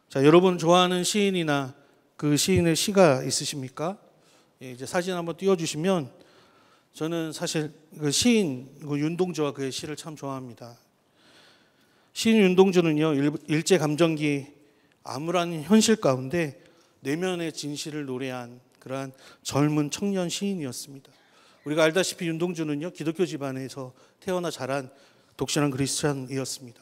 자, 여러분 좋아하는 시인이나 그 시인의 시가 있으십니까? 예, 이제 사진 한번 띄워주시면 저는 사실 그 시인 윤동주와 그의 시를 참 좋아합니다. 시인 윤동주는요, 일제 감정기 암울한 현실 가운데 내면의 진실을 노래한 그러한 젊은 청년 시인이었습니다. 우리가 알다시피 윤동주는요, 기독교 집안에서 태어나 자란 독실한 그리스찬이었습니다.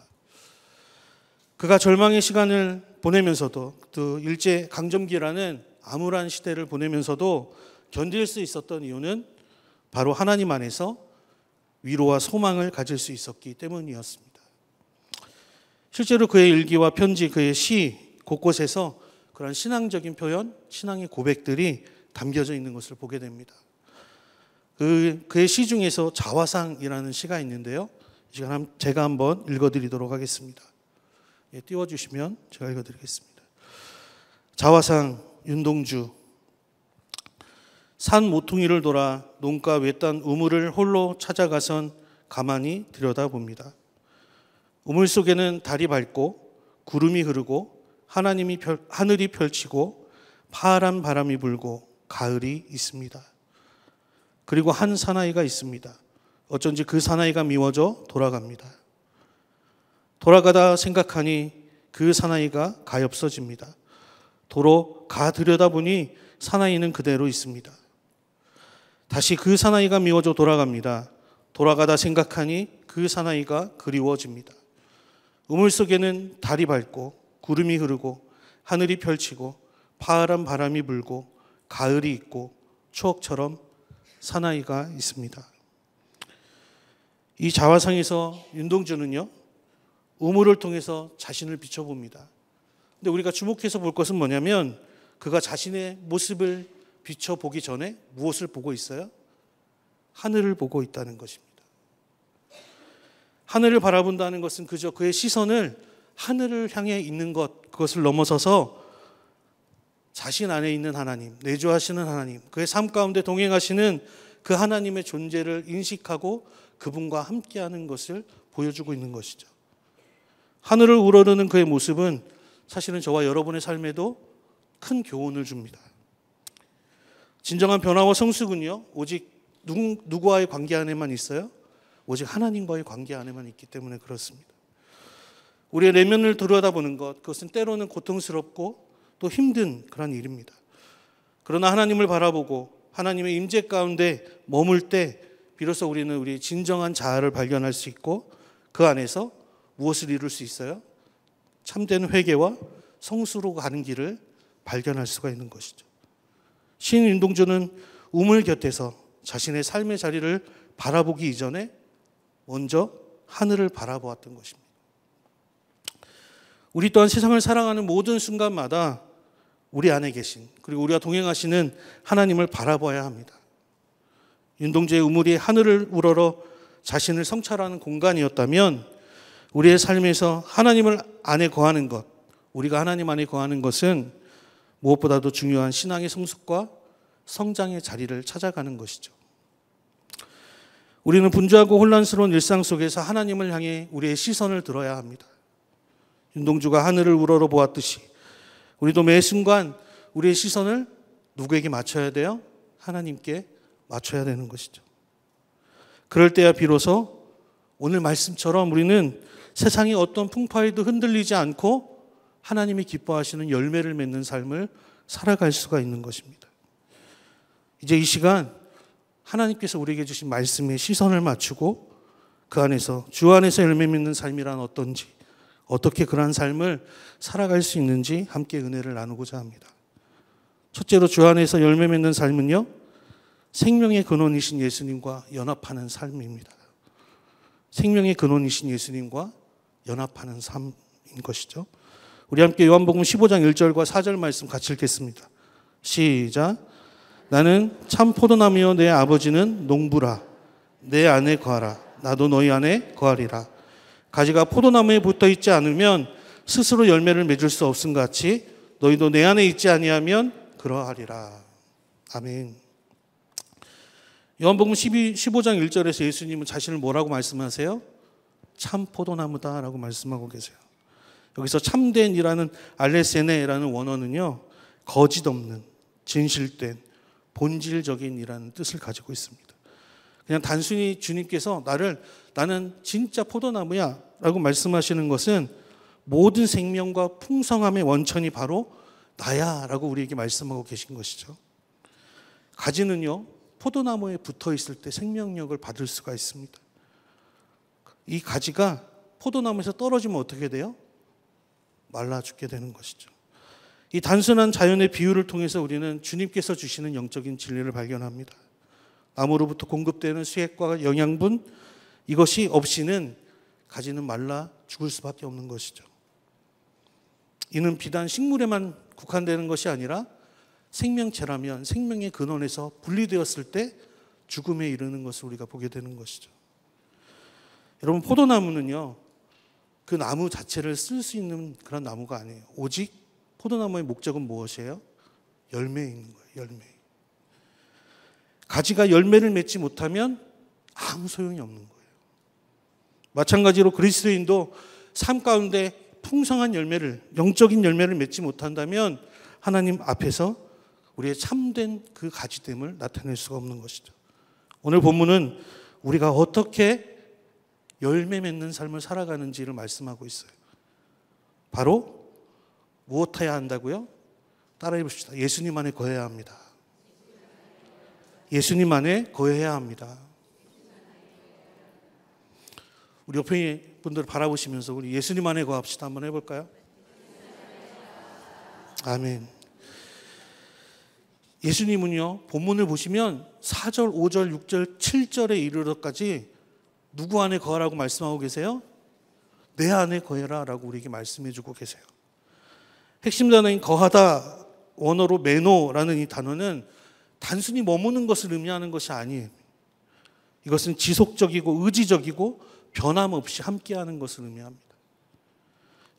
그가 절망의 시간을 보내면서도 또 일제 강점기라는 암울한 시대를 보내면서도 견딜 수 있었던 이유는 바로 하나님 안에서 위로와 소망을 가질 수 있었기 때문이었습니다. 실제로 그의 일기와 편지, 그의 시 곳곳에서 그런 신앙적인 표현, 신앙의 고백들이 담겨져 있는 것을 보게 됩니다. 그의 시 중에서 자화상이라는 시가 있는데요. 이 시간 제가 한번 읽어드리도록 하겠습니다. 예, 띄워주시면 제가 읽어드리겠습니다. 자화상 윤동주. 산 모퉁이를 돌아 논가 외딴 우물을 홀로 찾아가선 가만히 들여다봅니다. 우물 속에는 달이 밝고 구름이 흐르고 하늘이 펼치고 파란 바람이 불고 가을이 있습니다. 그리고 한 사나이가 있습니다. 어쩐지 그 사나이가 미워져 돌아갑니다. 돌아가다 생각하니 그 사나이가 가엾어집니다. 도로 가 들여다보니 사나이는 그대로 있습니다. 다시 그 사나이가 미워져 돌아갑니다. 돌아가다 생각하니 그 사나이가 그리워집니다. 우물 속에는 달이 밝고 구름이 흐르고 하늘이 펼치고 파란 바람이 불고 가을이 있고 추억처럼 사나이가 있습니다. 이 자화상에서 윤동주는요, 우물을 통해서 자신을 비춰봅니다. 근데 우리가 주목해서 볼 것은 뭐냐면 그가 자신의 모습을 비춰보기 전에 무엇을 보고 있어요? 하늘을 보고 있다는 것입니다. 하늘을 바라본다는 것은 그저 그의 시선을 하늘을 향해 있는 것, 그것을 넘어서서 자신 안에 있는 하나님, 내주하시는 하나님, 그의 삶 가운데 동행하시는 그 하나님의 존재를 인식하고 그분과 함께하는 것을 보여주고 있는 것이죠. 하늘을 우러르는 그의 모습은 사실은 저와 여러분의 삶에도 큰 교훈을 줍니다. 진정한 변화와 성숙은요, 오직 누구와의 관계 안에만 있어요? 오직 하나님과의 관계 안에만 있기 때문에 그렇습니다. 우리의 내면을 들여다보는 것, 그것은 때로는 고통스럽고 또 힘든 그런 일입니다. 그러나 하나님을 바라보고 하나님의 임재 가운데 머물 때 비로소 우리는 우리의 진정한 자아를 발견할 수 있고 그 안에서 무엇을 이룰 수 있어요? 참된 회개와 성수로 가는 길을 발견할 수가 있는 것이죠. 시인 윤동주는 우물 곁에서 자신의 삶의 자리를 바라보기 이전에 먼저 하늘을 바라보았던 것입니다. 우리 또한 세상을 살아가는 모든 순간마다 우리 안에 계신, 그리고 우리와 동행하시는 하나님을 바라봐야 합니다. 윤동주의 우물이 하늘을 우러러 자신을 성찰하는 공간이었다면 우리의 삶에서 하나님을 안에 거하는 것, 우리가 하나님 안에 거하는 것은 무엇보다도 중요한 신앙의 성숙과 성장의 자리를 찾아가는 것이죠. 우리는 분주하고 혼란스러운 일상 속에서 하나님을 향해 우리의 시선을 들어야 합니다. 윤동주가 하늘을 우러러 보았듯이 우리도 매 순간 우리의 시선을 누구에게 맞춰야 돼요? 하나님께 맞춰야 되는 것이죠. 그럴 때야 비로소 오늘 말씀처럼 우리는 세상의 어떤 풍파에도 흔들리지 않고 하나님이 기뻐하시는 열매를 맺는 삶을 살아갈 수가 있는 것입니다. 이제 이 시간 하나님께서 우리에게 주신 말씀에 시선을 맞추고 그 안에서 주 안에서 열매 맺는 삶이란 어떤지, 어떻게 그러한 삶을 살아갈 수 있는지 함께 은혜를 나누고자 합니다. 첫째로 주 안에서 열매 맺는 삶은요, 생명의 근원이신 예수님과 연합하는 삶입니다. 생명의 근원이신 예수님과 연합하는 삶인 것이죠. 우리 함께 요한복음 15장 1절과 4절 말씀 같이 읽겠습니다. 시작. 나는 참 포도나무여 내 아버지는 농부라. 내 안에 거하라. 나도 너희 안에 거하리라. 가지가 포도나무에 붙어 있지 않으면 스스로 열매를 맺을 수 없음 같이 너희도 내 안에 있지 아니하면 그러하리라. 아멘. 요한복음 15장 1절에서 예수님은 자신을 뭐라고 말씀하세요? 참 포도나무다라고 말씀하고 계세요. 여기서 참된이라는 알레세네라는 원어는요, 거짓 없는, 진실된, 본질적인이라는 뜻을 가지고 있습니다. 그냥 단순히 주님께서 나는 진짜 포도나무야 라고 말씀하시는 것은 모든 생명과 풍성함의 원천이 바로 나야 라고 우리에게 말씀하고 계신 것이죠. 가지는요, 포도나무에 붙어 있을 때 생명력을 받을 수가 있습니다. 이 가지가 포도나무에서 떨어지면 어떻게 돼요? 말라 죽게 되는 것이죠. 이 단순한 자연의 비유를 통해서 우리는 주님께서 주시는 영적인 진리를 발견합니다. 나무로부터 공급되는 수액과 영양분, 이것이 없이는 가지는 말라 죽을 수밖에 없는 것이죠. 이는 비단 식물에만 국한되는 것이 아니라 생명체라면 생명의 근원에서 분리되었을 때 죽음에 이르는 것을 우리가 보게 되는 것이죠. 여러분, 포도나무는요, 그 나무 자체를 쓸 수 있는 그런 나무가 아니에요. 오직 포도나무의 목적은 무엇이에요? 열매에 있는 거예요. 열매. 가지가 열매를 맺지 못하면 아무 소용이 없는 거예요. 마찬가지로 그리스도인도 삶 가운데 풍성한 열매를, 영적인 열매를 맺지 못한다면 하나님 앞에서 우리의 참된 그 가지됨을 나타낼 수가 없는 것이죠. 오늘 본문은 우리가 어떻게 열매 맺는 삶을 살아가는지를 말씀하고 있어요. 바로 무엇 해야 한다고요? 따라해 봅시다. 예수님 안에 거해야 합니다. 예수님 안에 거해야 합니다. 우리 옆에 분들 바라보시면서 우리 예수님 안에 거합시다. 한번 해볼까요? 아멘. 예수님은요, 본문을 보시면 4절, 5절, 6절, 7절에 이르러까지 누구 안에 거하라고 말씀하고 계세요? 내 안에 거해라 라고 우리에게 말씀해 주고 계세요. 핵심 단어인 거하다, 원어로 메노라는 이 단어는 단순히 머무는 것을 의미하는 것이 아니에요. 이것은 지속적이고 의지적이고 변함없이 함께하는 것을 의미합니다.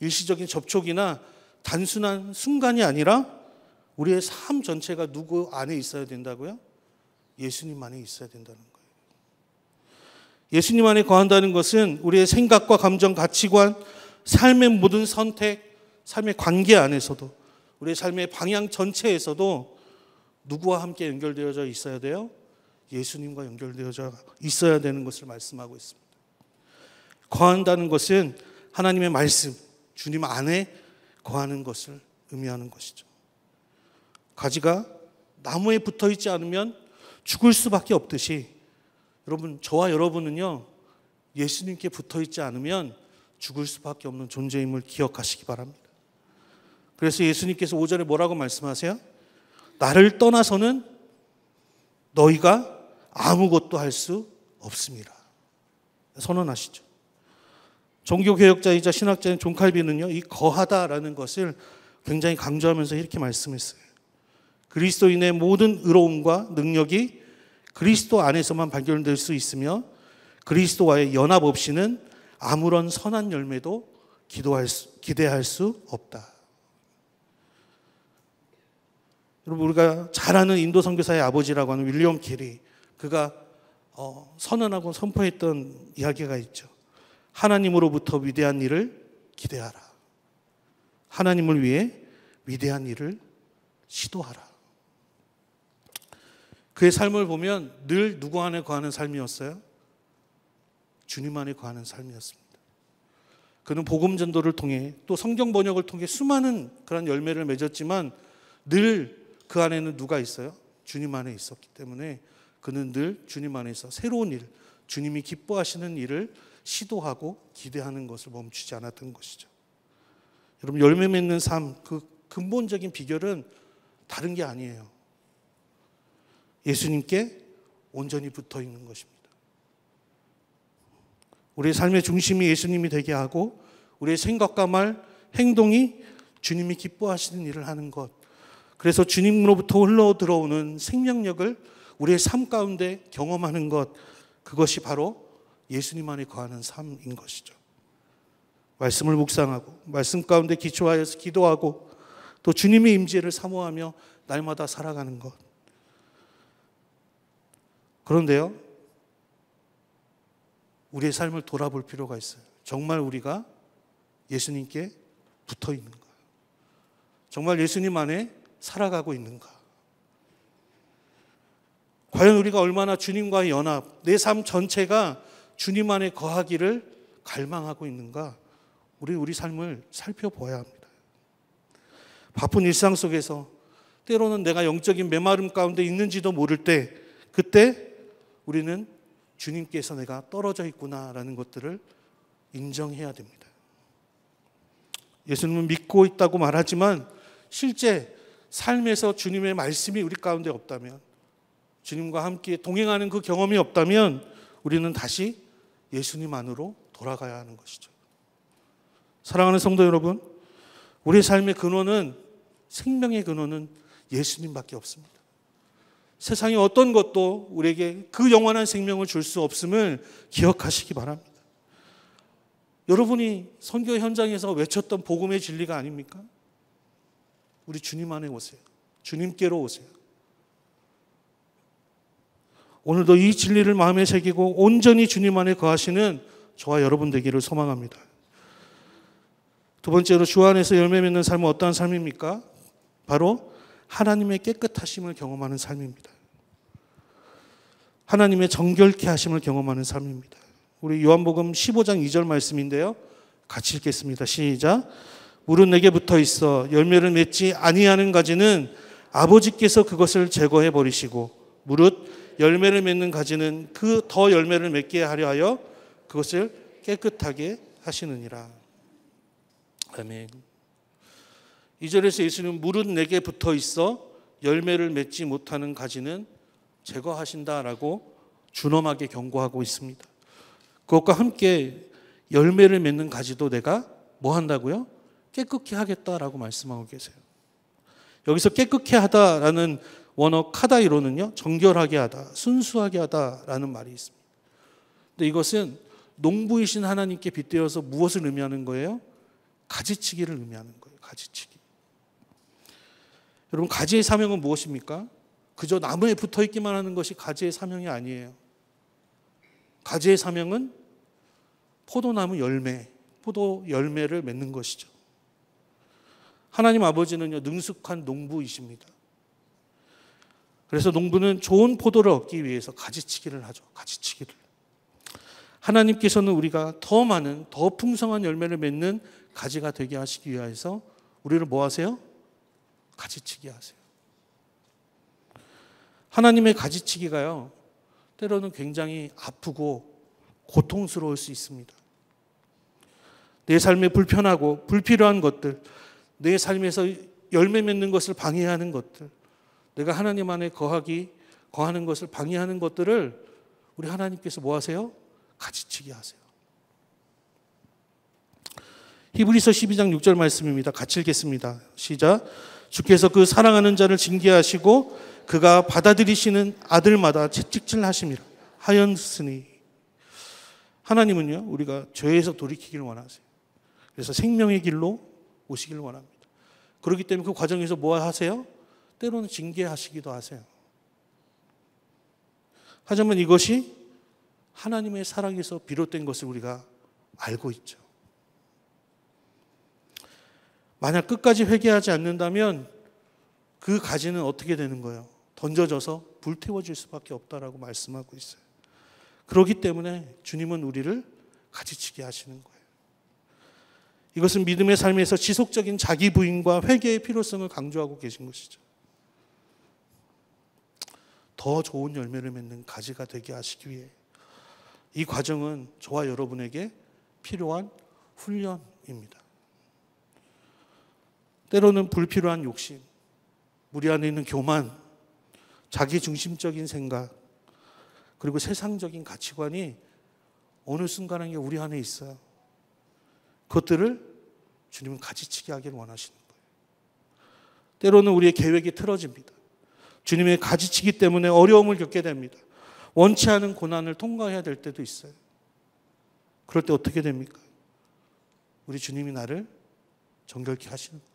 일시적인 접촉이나 단순한 순간이 아니라 우리의 삶 전체가 누구 안에 있어야 된다고요? 예수님 안에 있어야 된다는 거예요. 예수님 안에 거한다는 것은 우리의 생각과 감정, 가치관, 삶의 모든 선택, 삶의 관계 안에서도, 우리의 삶의 방향 전체에서도 누구와 함께 연결되어져 있어야 돼요? 예수님과 연결되어져 있어야 되는 것을 말씀하고 있습니다. 거한다는 것은 하나님의 말씀, 주님 안에 거하는 것을 의미하는 것이죠. 가지가 나무에 붙어 있지 않으면 죽을 수밖에 없듯이 여러분, 저와 여러분은요, 예수님께 붙어 있지 않으면 죽을 수밖에 없는 존재임을 기억하시기 바랍니다. 그래서 예수님께서 5절에 뭐라고 말씀하세요? 나를 떠나서는 너희가 아무것도 할 수 없습니다. 선언하시죠. 종교개혁자이자 신학자인 존 칼빈은요, 이 거하다라는 것을 굉장히 강조하면서 이렇게 말씀했어요. 그리스도인의 모든 의로움과 능력이 그리스도 안에서만 발견될 수 있으며 그리스도와의 연합 없이는 아무런 선한 열매도 기대할 수 없다. 여러분, 우리가 잘 아는 인도 선교사의 아버지라고 하는 윌리엄 캐리, 그가 선언하고 선포했던 이야기가 있죠. 하나님으로부터 위대한 일을 기대하라. 하나님을 위해 위대한 일을 시도하라. 그의 삶을 보면 늘 누구 안에 거하는 삶이었어요? 주님 안에 거하는 삶이었습니다. 그는 복음 전도를 통해 또 성경 번역을 통해 수많은 그런 열매를 맺었지만 늘 그 안에는 누가 있어요? 주님 안에 있었기 때문에 그는 늘 주님 안에서 새로운 일, 주님이 기뻐하시는 일을 시도하고 기대하는 것을 멈추지 않았던 것이죠. 여러분, 열매 맺는 삶, 그 근본적인 비결은 다른 게 아니에요. 예수님께 온전히 붙어 있는 것입니다. 우리의 삶의 중심이 예수님이 되게 하고 우리의 생각과 말, 행동이 주님이 기뻐하시는 일을 하는 것. 그래서 주님으로부터 흘러 들어오는 생명력을 우리의 삶 가운데 경험하는 것. 그것이 바로 예수님 안에 거하는 삶인 것이죠. 말씀을 묵상하고 말씀 가운데 기초하여서 기도하고 또 주님의 임재를 사모하며 날마다 살아가는 것. 그런데요, 우리의 삶을 돌아볼 필요가 있어요. 정말 우리가 예수님께 붙어 있는가? 정말 예수님 안에 살아가고 있는가? 과연 우리가 얼마나 주님과의 연합, 내 삶 전체가 주님 안에 거하기를 갈망하고 있는가? 우리 삶을 살펴보아야 합니다. 바쁜 일상 속에서 때로는 내가 영적인 메마름 가운데 있는지도 모를 때, 그때 우리는 주님께서 내가 떨어져 있구나라는 것들을 인정해야 됩니다. 예수님은 믿고 있다고 말하지만 실제 삶에서 주님의 말씀이 우리 가운데 없다면, 주님과 함께 동행하는 그 경험이 없다면 우리는 다시 예수님 안으로 돌아가야 하는 것이죠. 사랑하는 성도 여러분, 우리의 삶의 근원은, 생명의 근원은 예수님밖에 없습니다. 세상의 어떤 것도 우리에게 그 영원한 생명을 줄 수 없음을 기억하시기 바랍니다. 여러분이 선교 현장에서 외쳤던 복음의 진리가 아닙니까? 우리 주님 안에 오세요. 주님께로 오세요. 오늘도 이 진리를 마음에 새기고 온전히 주님 안에 거하시는 저와 여러분 되기를 소망합니다. 두 번째로 주 안에서 열매 맺는 삶은 어떠한 삶입니까? 바로 하나님의 깨끗하심을 경험하는 삶입니다. 하나님의 정결케 하심을 경험하는 삶입니다. 우리 요한복음 15장 2절 말씀인데요. 같이 읽겠습니다. 시작. 물은 내게 붙어 있어 열매를 맺지 아니하는 가지는 아버지께서 그것을 제거해 버리시고 무릇 열매를 맺는 가지는 그 더 열매를 맺게 하려 하여 그것을 깨끗하게 하시느니라. 아멘. 2절에서 예수님은 무릇 내게 붙어 있어 열매를 맺지 못하는 가지는 제거하신다라고 준엄하게 경고하고 있습니다. 그것과 함께 열매를 맺는 가지도 내가 뭐 한다고요? 깨끗게 하겠다라고 말씀하고 계세요. 여기서 깨끗게 하다라는 원어 카다이로는요, 정결하게 하다, 순수하게 하다라는 말이 있습니다. 근데 이것은 농부이신 하나님께 빗대어서 무엇을 의미하는 거예요? 가지치기를 의미하는 거예요. 가지치기. 여러분, 가지의 사명은 무엇입니까? 그저 나무에 붙어 있기만 하는 것이 가지의 사명이 아니에요. 가지의 사명은 포도나무 열매, 포도 열매를 맺는 것이죠. 하나님 아버지는요, 능숙한 농부이십니다. 그래서 농부는 좋은 포도를 얻기 위해서 가지치기를 하죠. 가지치기를. 하나님께서는 우리가 더 많은, 더 풍성한 열매를 맺는 가지가 되게 하시기 위해서 우리를 뭐 하세요? 가지치기 하세요. 하나님의 가지치기가요, 때로는 굉장히 아프고 고통스러울 수 있습니다. 내 삶에 불편하고 불필요한 것들, 내 삶에서 열매 맺는 것을 방해하는 것들, 내가 하나님 안에 거하는 것을 방해하는 것들을 우리 하나님께서 뭐 하세요? 가지치기 하세요. 히브리서 12장 6절 말씀입니다. 같이 읽겠습니다. 시작. 주께서 그 사랑하는 자를 징계하시고 그가 받아들이시는 아들마다 채찍질하심이라 하였으니. 하나님은요, 우리가 죄에서 돌이키기를 원하세요. 그래서 생명의 길로 오시기를 원합니다. 그렇기 때문에 그 과정에서 뭐 하세요? 때로는 징계하시기도 하세요. 하지만 이것이 하나님의 사랑에서 비롯된 것을 우리가 알고 있죠. 만약 끝까지 회개하지 않는다면 그 가지는 어떻게 되는 거예요? 던져져서 불태워질 수밖에 없다라고 말씀하고 있어요. 그렇기 때문에 주님은 우리를 가지치게 하시는 거예요. 이것은 믿음의 삶에서 지속적인 자기 부인과 회개의 필요성을 강조하고 계신 것이죠. 더 좋은 열매를 맺는 가지가 되게 하시기 위해 이 과정은 저와 여러분에게 필요한 훈련입니다. 때로는 불필요한 욕심, 우리 안에 있는 교만, 자기중심적인 생각, 그리고 세상적인 가치관이 어느 순간에 우리 안에 있어요. 그것들을 주님은 가지치기 하기를 원하시는 거예요. 때로는 우리의 계획이 틀어집니다. 주님의 가지치기 때문에 어려움을 겪게 됩니다. 원치 않은 고난을 통과해야 될 때도 있어요. 그럴 때 어떻게 됩니까? 우리 주님이 나를 정결케 하시는 거예요.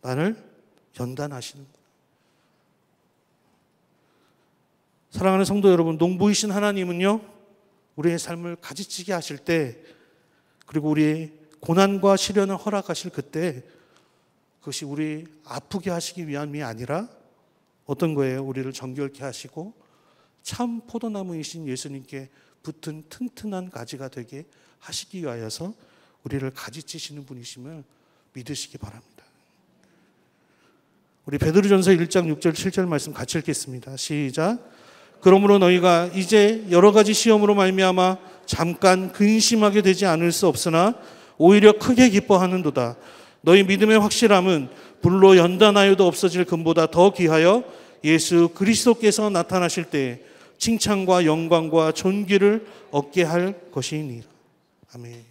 나를 연단하시는 거예요. 사랑하는 성도 여러분, 농부이신 하나님은요, 우리의 삶을 가지치게 하실 때, 그리고 우리의 고난과 시련을 허락하실 그때 그것이 우리 아프게 하시기 위함이 아니라 어떤 거예요? 우리를 정결케 하시고 참 포도나무이신 예수님께 붙은 튼튼한 가지가 되게 하시기 위하여서 우리를 가지치시는 분이심을 믿으시기 바랍니다. 우리 베드로전서 1장 6절 7절 말씀 같이 읽겠습니다. 시작. 그러므로 너희가 이제 여러 가지 시험으로 말미암아 잠깐 근심하게 되지 않을 수 없으나 오히려 크게 기뻐하는도다. 너희 믿음의 확실함은 불로 연단하여도 없어질 금보다 더 귀하여 예수 그리스도께서 나타나실 때 칭찬과 영광과 존귀를 얻게 할 것이니라. 아멘.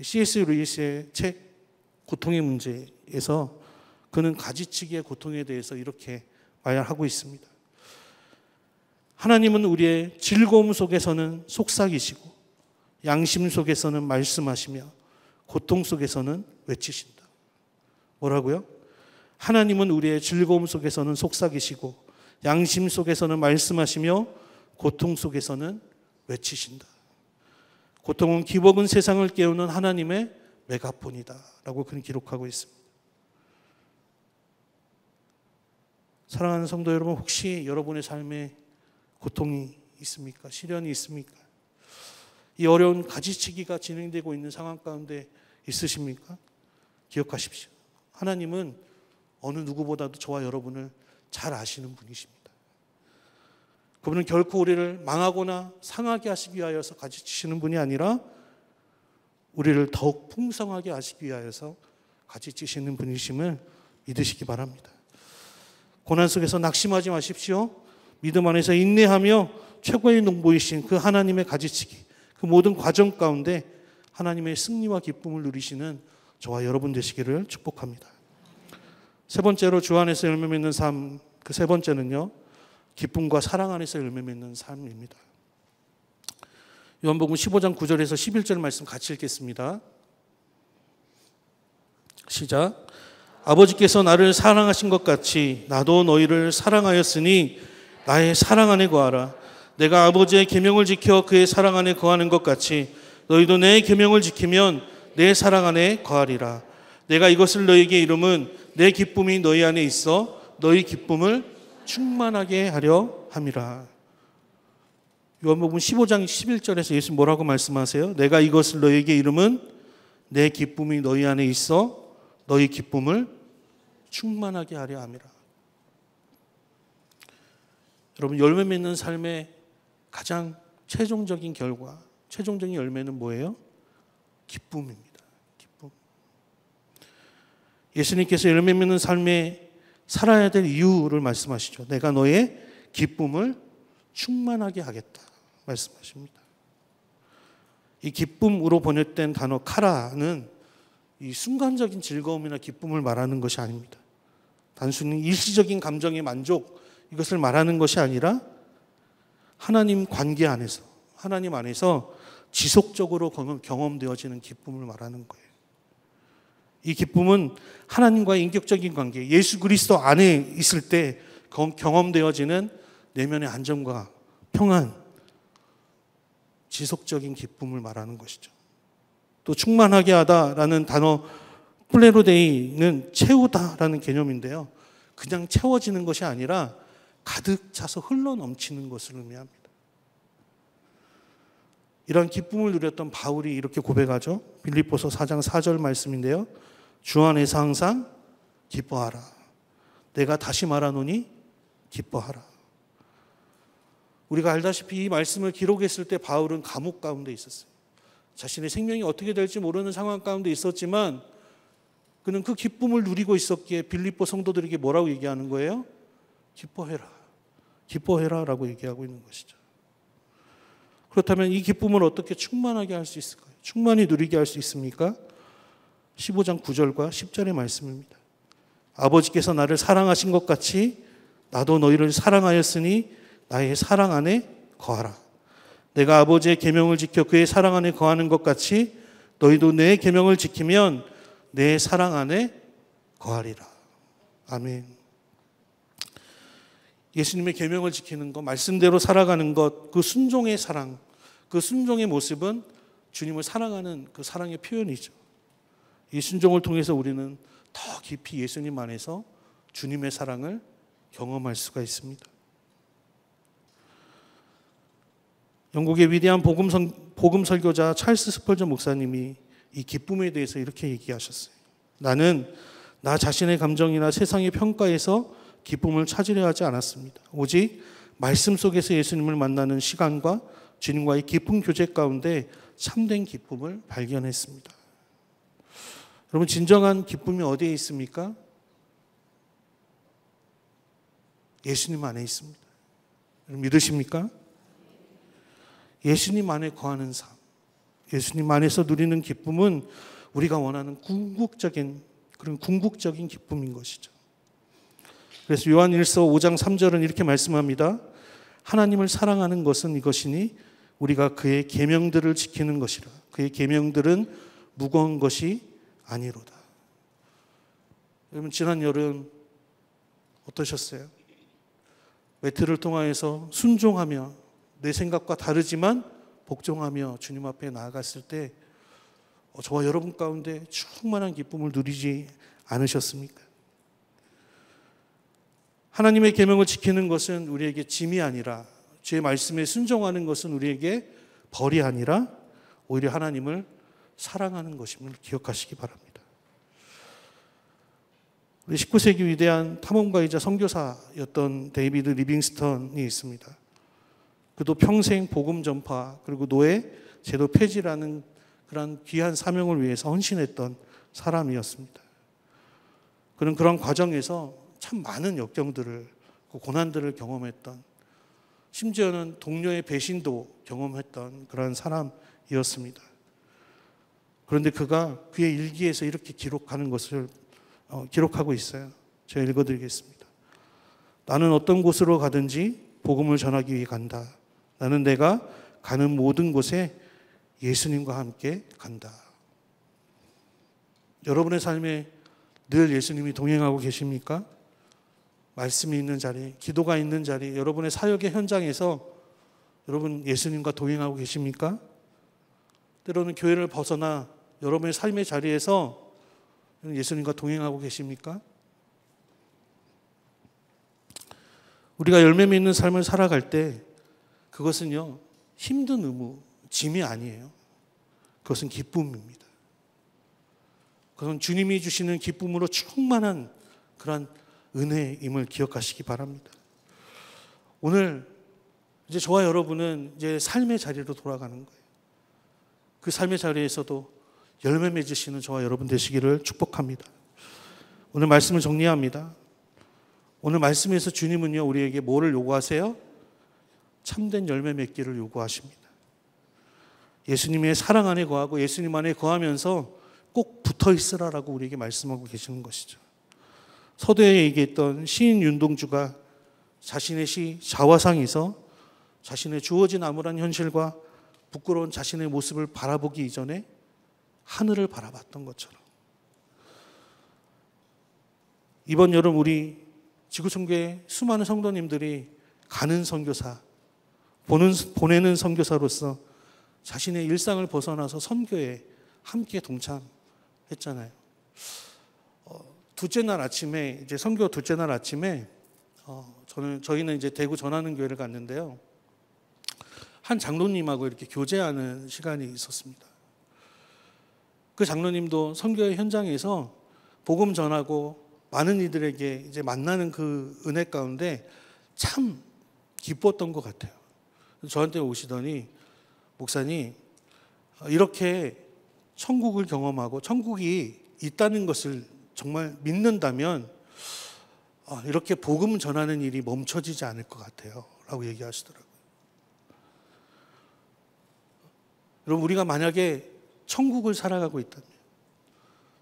C.S. 루이스의 책 고통의 문제에서 그는 가지치기의 고통에 대해서 이렇게 말하고 있습니다. 하나님은 우리의 즐거움 속에서는 속삭이시고 양심 속에서는 말씀하시며 고통 속에서는 외치신다. 뭐라고요? 하나님은 우리의 즐거움 속에서는 속삭이시고 양심 속에서는 말씀하시며 고통 속에서는 외치신다. 고통은 기복은 세상을 깨우는 하나님의 메가폰이다 라고 그는 기록하고 있습니다. 사랑하는 성도 여러분, 혹시 여러분의 삶에 고통이 있습니까? 시련이 있습니까? 이 어려운 가지치기가 진행되고 있는 상황 가운데 있으십니까? 기억하십시오. 하나님은 어느 누구보다도 저와 여러분을 잘 아시는 분이십니다. 그분은 결코 우리를 망하거나 상하게 하시기 위하여서 가지치시는 분이 아니라 우리를 더욱 풍성하게 하시기 위하여서 가지치시는 분이심을 믿으시기 바랍니다. 고난 속에서 낙심하지 마십시오. 믿음 안에서 인내하며 최고의 농부이신 그 하나님의 가지치기, 그 모든 과정 가운데 하나님의 승리와 기쁨을 누리시는 저와 여러분 되시기를 축복합니다. 세 번째로 주 안에서 열매 맺는 삶, 그 세 번째는요, 기쁨과 사랑 안에서 열매 맺는 삶입니다. 요한복음 15장 9절에서 11절 말씀 같이 읽겠습니다. 시작. 아버지께서 나를 사랑하신 것 같이 나도 너희를 사랑하였으니 나의 사랑 안에 거하라. 내가 아버지의 계명을 지켜 그의 사랑 안에 거하는 것 같이 너희도 내 계명을 지키면 내 사랑 안에 거하리라. 내가 이것을 너희에게 이름은 내 기쁨이 너희 안에 있어 너희 기쁨을 충만하게 하려 함이라. 요한복음 15장 11절에서 예수님 뭐라고 말씀하세요? 내가 이것을 너희에게 이름은 내 기쁨이 너희 안에 있어 너희 기쁨을 충만하게 하려 함이라. 여러분, 열매 맺는 삶의 가장 최종적인 결과, 최종적인 열매는 뭐예요? 기쁨입니다. 기쁨. 예수님께서 열매 맺는 삶에 살아야 될 이유를 말씀하시죠. 내가 너의 기쁨을 충만하게 하겠다 말씀하십니다. 이 기쁨으로 번역된 단어 카라는 이 순간적인 즐거움이나 기쁨을 말하는 것이 아닙니다. 단순히 일시적인 감정의 만족, 이것을 말하는 것이 아니라 하나님 관계 안에서, 하나님 안에서 지속적으로 경험되어지는 기쁨을 말하는 거예요. 이 기쁨은 하나님과의 인격적인 관계, 예수 그리스도 안에 있을 때 경험되어지는 내면의 안정과 평안, 지속적인 기쁨을 말하는 것이죠. 또 충만하게 하다라는 단어 플레로데이는 채우다라는 개념인데요. 그냥 채워지는 것이 아니라 가득 차서 흘러 넘치는 것을 의미합니다. 이런 기쁨을 누렸던 바울이 이렇게 고백하죠. 빌립보서 4장 4절 말씀인데요. 주 안에서 항상 기뻐하라. 내가 다시 말하노니 기뻐하라. 우리가 알다시피 이 말씀을 기록했을 때 바울은 감옥 가운데 있었어요. 자신의 생명이 어떻게 될지 모르는 상황 가운데 있었지만 그는 그 기쁨을 누리고 있었기에 빌립보 성도들에게 뭐라고 얘기하는 거예요? 기뻐해라. 기뻐해라 라고 얘기하고 있는 것이죠. 그렇다면 이 기쁨을 어떻게 충만하게 할 수 있을까요? 충만히 누리게 할 수 있습니까? 15장 9절과 10절의 말씀입니다. 아버지께서 나를 사랑하신 것 같이 나도 너희를 사랑하였으니 나의 사랑 안에 거하라. 내가 아버지의 계명을 지켜 그의 사랑 안에 거하는 것 같이 너희도 내 계명을 지키면 내 사랑 안에 거하리라. 아멘. 예수님의 계명을 지키는 것, 말씀대로 살아가는 것, 그 순종의 사랑, 그 순종의 모습은 주님을 사랑하는 그 사랑의 표현이죠. 이 순종을 통해서 우리는 더 깊이 예수님 안에서 주님의 사랑을 경험할 수가 있습니다. 영국의 위대한 복음 설교자 찰스 스펄전 목사님이 이 기쁨에 대해서 이렇게 얘기하셨어요. 나는 나 자신의 감정이나 세상의 평가에서 기쁨을 찾으려 하지 않았습니다. 오직 말씀 속에서 예수님을 만나는 시간과 주님과의 깊은 교제 가운데 참된 기쁨을 발견했습니다. 여러분, 진정한 기쁨이 어디에 있습니까? 예수님 안에 있습니다. 여러분, 믿으십니까? 예수님 안에 거하는 삶, 예수님 안에서 누리는 기쁨은 우리가 원하는 궁극적인 기쁨인 것이죠. 그래서 요한일서 5장 3절은 이렇게 말씀합니다. 하나님을 사랑하는 것은 이것이니 우리가 그의 계명들을 지키는 것이라. 그의 계명들은 무거운 것이 아니로다. 여러분, 지난 여름 어떠셨어요? 매트를 통하여서 순종하며 내 생각과 다르지만 복종하며 주님 앞에 나아갔을 때 저와 여러분 가운데 충만한 기쁨을 누리지 않으셨습니까? 하나님의 계명을 지키는 것은 우리에게 짐이 아니라, 주의 말씀에 순종하는 것은 우리에게 벌이 아니라 오히려 하나님을 사랑하는 것임을 기억하시기 바랍니다. 우리 19세기 위대한 탐험가이자 선교사였던 데이비드 리빙스턴이 있습니다. 그도 평생 복음 전파 그리고 노예 제도 폐지라는 그런 귀한 사명을 위해서 헌신했던 사람이었습니다. 그는 그런 과정에서 참 많은 역경들을, 고난들을 경험했던, 심지어는 동료의 배신도 경험했던 그런 사람이었습니다. 그런데 그가 그의 일기에서 이렇게 기록하는 것을 기록하고 있어요. 제가 읽어드리겠습니다. 나는 어떤 곳으로 가든지 복음을 전하기 위해 간다. 나는 내가 가는 모든 곳에 예수님과 함께 간다. 여러분의 삶에 늘 예수님이 동행하고 계십니까? 말씀이 있는 자리, 기도가 있는 자리, 여러분의 사역의 현장에서 여러분 예수님과 동행하고 계십니까? 때로는 교회를 벗어나 여러분의 삶의 자리에서 예수님과 동행하고 계십니까? 우리가 열매 맺는 삶을 살아갈 때 그것은요, 힘든 의무, 짐이 아니에요. 그것은 기쁨입니다. 그것은 주님이 주시는 기쁨으로 충만한 그런 은혜임을 기억하시기 바랍니다. 오늘 이제 저와 여러분은 이제 삶의 자리로 돌아가는 거예요. 그 삶의 자리에서도 열매 맺으시는 저와 여러분 되시기를 축복합니다. 오늘 말씀을 정리합니다. 오늘 말씀에서 주님은요, 우리에게 뭐를 요구하세요? 참된 열매 맺기를 요구하십니다. 예수님의 사랑 안에 거하고 예수님 안에 거하면서 꼭 붙어 있으라라고 우리에게 말씀하고 계시는 것이죠. 서도에 얘기했던 시인 윤동주가 자신의 시 자화상에서 자신의 주어진 암울한 현실과 부끄러운 자신의 모습을 바라보기 이전에 하늘을 바라봤던 것처럼, 이번 여름 우리 지구촌교회 수많은 성도님들이 가는 선교사, 보내는 선교사로서 자신의 일상을 벗어나서 선교에 함께 동참했잖아요. 둘째 날 아침에, 이제 선교 둘째 날 아침에 저희는 이제 대구 전하는 교회를 갔는데요. 한 장로님하고 이렇게 교제하는 시간이 있었습니다. 그 장로님도 선교의 현장에서 복음 전하고 많은 이들에게 이제 만나는 그 은혜 가운데 참 기뻤던 것 같아요. 저한테 오시더니, 목사님, 이렇게 천국을 경험하고 천국이 있다는 것을 정말 믿는다면 이렇게 복음 전하는 일이 멈춰지지 않을 것 같아요 라고 얘기하시더라고요. 여러분, 우리가 만약에 천국을 살아가고 있다면,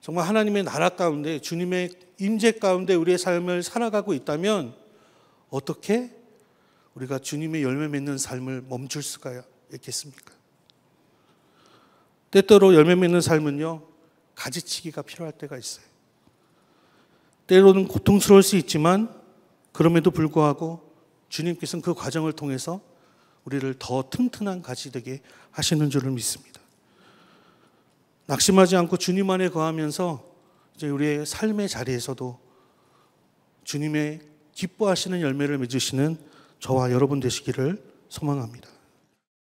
정말 하나님의 나라 가운데 주님의 임재 가운데 우리의 삶을 살아가고 있다면 어떻게 우리가 주님의 열매 맺는 삶을 멈출 수가 있겠습니까? 때때로 열매 맺는 삶은요, 가지치기가 필요할 때가 있어요. 때로는 고통스러울 수 있지만 그럼에도 불구하고 주님께서는 그 과정을 통해서 우리를 더 튼튼한 가지 되게 하시는 줄을 믿습니다. 낙심하지 않고 주님 안에 거하면서 이제 우리의 삶의 자리에서도 주님의 기뻐하시는 열매를 맺으시는 저와 여러분 되시기를 소망합니다.